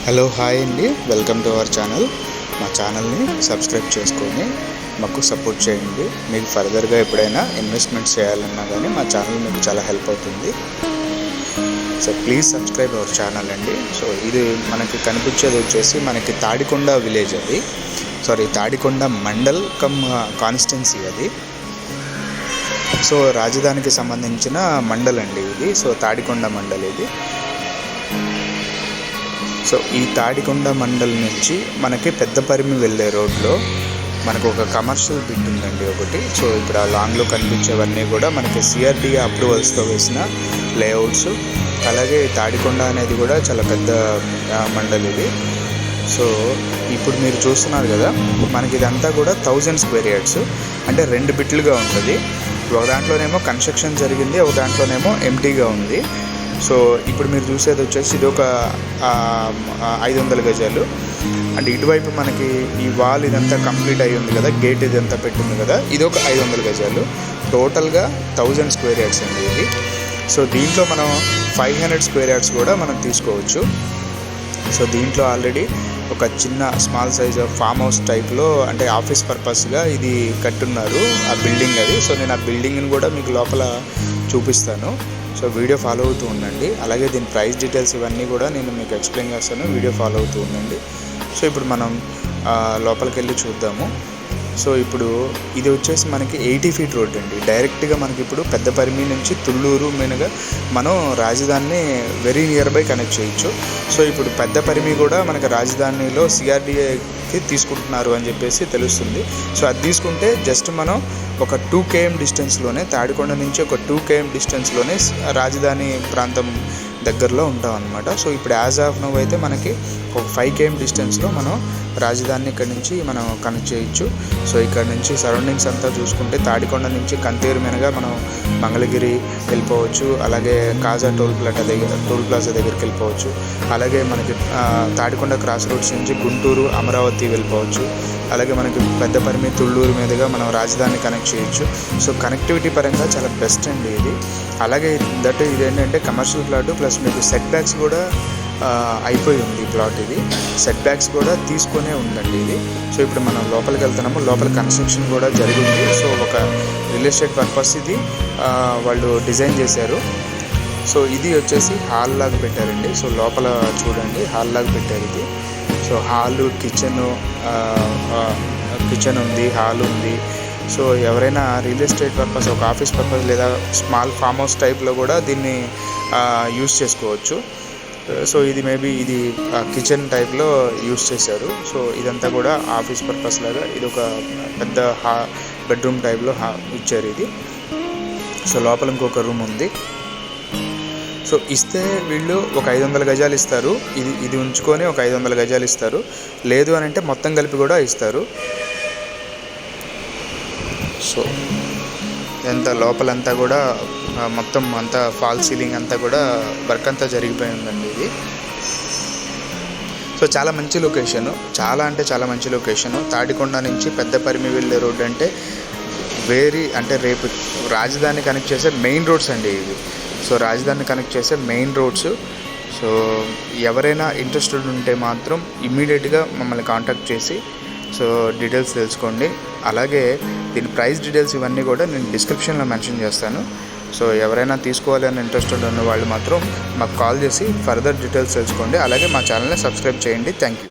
Hello hi అండి, welcome to our channel. మా ఛానల్ని సబ్స్క్రైబ్ చేసుకొని మాకు సపోర్ట్ చేయండి. మీకు ఫర్దర్గా ఎప్పుడైనా ఇన్వెస్ట్మెంట్స్ చేయాలన్నా కానీ మా ఛానల్ మీకు చాలా హెల్ప్ అవుతుంది. So please subscribe our channel అండి. సో ఇది మనకి కనిపించేది వచ్చేసి మనకి తాడికొండ విలేజ్, అది తాడికొండ మండల్ కమ్ కాన్స్టిట్యున్సీ అది. సో రాజధానికి సంబంధించిన మండల్ అండి ఇది. సో తాడికొండ మండల్ ఇది. సో ఈ తాడికొండ మండల్ నుంచి మనకి పెద్దపరిమి వెళ్ళే రోడ్లో మనకు ఒక కమర్షియల్ బిట్ ఉందండి ఒకటి. సో ఇక్కడ లాంగ్లో కనిపించేవన్నీ కూడా మనకి సిఆర్డీఏ అప్రూవల్స్తో వేసిన లేఅవుట్స్. అలాగే తాడికొండ అనేది కూడా చాలా పెద్ద మండల్ ఇది. సో ఇప్పుడు మీరు చూస్తున్నారు కదా, మనకి ఇదంతా కూడా 1000 స్క్వేర్ యార్డ్స్, అంటే 2 బిట్లుగా ఉంటుంది. ఒక దాంట్లోనేమో కన్స్ట్రక్షన్ జరిగింది, ఒక దాంట్లోనేమో ఎంటీగా ఉంది. సో ఇప్పుడు మీరు చూసేది వచ్చేసి ఇది ఒక 500 గజాలు. అంటే ఇటువైపు మనకి ఈ వాల్ ఇదంతా కంప్లీట్ అయ్యి ఉంది కదా, గేట్ ఇదంతా పెట్టింది కదా, ఇది ఒక 500 గజాలు. టోటల్గా 1000 స్క్వేర్ యార్డ్స్ అండి ఇది. సో దీంట్లో మనం 500 స్క్వేర్ యార్డ్స్ కూడా మనం తీసుకోవచ్చు. సో దీంట్లో ఆల్రెడీ ఒక చిన్న స్మాల్ సైజ్ ఫామ్ హౌస్ టైప్లో, అంటే ఆఫీస్ పర్పస్గా ఇది కట్టున్నారు ఆ బిల్డింగ్ అది. సో నేను ఆ బిల్డింగ్ని కూడా మీకు లోపల చూపిస్తాను. సో వీడియో ఫాలో అవుతూ ఉండండి. అలాగే దీని ప్రైస్ డీటెయిల్స్ ఇవన్నీ కూడా నేను మీకు ఎక్స్ప్లెయిన్ చేస్తాను, వీడియో ఫాలో అవుతూ ఉండండి. సో ఇప్పుడు మనం లోపలికి వెళ్ళి చూద్దాము. సో ఇప్పుడు ఇది వచ్చేసి మనకి 80 ఫీట్ రోడ్ అండి. డైరెక్ట్గా మనకి ఇప్పుడు పెద్దపరిమి నుంచి తుళ్ళూరు మీదుగా మనం రాజధానిని వెరీ నియర్ బై కనెక్ట్ చేయొచ్చు. సో ఇప్పుడు పెద్దపరిమి కూడా మనకి రాజధానిలో సిఆర్డీఏకి తీసుకుంటున్నారు అని చెప్పేసి తెలుస్తుంది. సో అది తీసుకుంటే జస్ట్ మనం ఒక 2 km డిస్టెన్స్లోనే, తాడికొండ నుంచి ఒక 2 km డిస్టెన్స్లోనే రాజధాని ప్రాంతం దగ్గరలో ఉంటాం అనమాట. సో ఇప్పుడు యాజ్ ఆఫ్ నవ్ అయితే మనకి ఒక 5 km డిస్టెన్స్లో మనం రాజధాని ఇక్కడ నుంచి మనం కనెక్ట్ చేయొచ్చు. సో ఇక్కడ నుంచి సరౌండింగ్స్ అంతా చూసుకుంటే తాడికొండ నుంచి కంతేరు మీదుగా మనం మంగళగిరి వెళ్ళిపోవచ్చు. అలాగే కాజా టోల్ ప్లాజా దగ్గరికి వెళ్ళిపోవచ్చు. అలాగే మనకి తాడికొండ క్రాస్ రోడ్స్ నుంచి గుంటూరు, అమరావతి వెళ్ళిపోవచ్చు. అలాగే మనకి పెద్దపరిమి, తుళ్ళూరు మీదుగా మనం రాజధాని కనెక్ట్ చేయొచ్చు. సో కనెక్టివిటీ పరంగా చాలా బెస్ట్ అండి ఇది. అలాగే ఇది ఏంటంటే కమర్షియల్ ప్లాట్ ప్లస్ మీకు సెట్ బ్యాక్స్ కూడా అయిపోయి ఉంది ఈ ప్లాట్. ఇది సెట్ బ్యాక్స్ కూడా తీసుకునే ఉందండి ఇది. సో ఇప్పుడు మనం లోపలికి వెళ్తున్నాము. లోపల కన్స్ట్రక్షన్ కూడా జరిగింది. సో ఒక రియల్ ఎస్టేట్ పర్పస్ ఇది వాళ్ళు డిజైన్ చేశారు. సో ఇది వచ్చేసి హాల్ లాగా పెట్టారండి. సో లోపల చూడండి, హాల్ లాగా పెట్టారు ఇది. సో హాలు, కిచెన్ ఉంది, హాల్ ఉంది. సో ఎవరైనా రియల్ ఎస్టేట్ పర్పస్, ఒక ఆఫీస్ పర్పస్ లేదా స్మాల్ ఫామ్ హౌస్ టైప్లో కూడా దీన్ని యూస్ చేసుకోవచ్చు. సో ఇది మేబీ ఇది కిచెన్ టైప్లో యూస్ చేశారు. సో ఇదంతా కూడా ఆఫీస్ పర్పస్ లాగా ఇది ఒక పెద్ద బెడ్రూమ్ టైప్లో ఇచ్చారు ఇది. సో లోపల ఇంకొక రూమ్ ఉంది. సో ఇస్తే వీళ్ళు ఒక 500 గజాలు ఇస్తారు. ఇది ఉంచుకొని ఒక 500 గజాలు ఇస్తారు. లేదు అని అంటే మొత్తం కలిపి కూడా ఇస్తారు. సో ఎంత లోపలంతా కూడా మొత్తం అంతా ఫాల్ సీలింగ్ అంతా కూడా వర్క్ అంతా జరిగిపోయి ఉందండి ఇది. సో చాలా మంచి లొకేషను, చాలా మంచి లొకేషను. తాడికొండ నుంచి పెద్దపరిమి వెళ్ళే రోడ్ అంటే రేపు రాజధాని కనెక్ట్ చేసే మెయిన్ రోడ్స్ అండి ఇవి. సో రాజధాని కనెక్ట్ చేసే మెయిన్ రోడ్స్. సో ఎవరైనా ఇంట్రెస్టెడ్ ఉంటే మాత్రం ఇమ్మీడియట్గా మమ్మల్ని కాంటాక్ట్ చేసి సో డీటెయిల్స్ తెలుసుకోండి. అలాగే దీని ప్రైస్ డీటెయిల్స్ ఇవన్నీ కూడా నేను డిస్క్రిప్షన్లో మెన్షన్ చేస్తాను. సో ఎవరైనా తీసుకోవాలి అని ఇంట్రెస్టెడ్ ఉన్న వాళ్ళు మాత్రం మాకు కాల్ చేసి ఫర్దర్ డీటెయిల్స్ తెలుసుకోండి. అలాగే మా ఛానల్ని సబ్స్క్రైబ్ చేయండి. Thank you.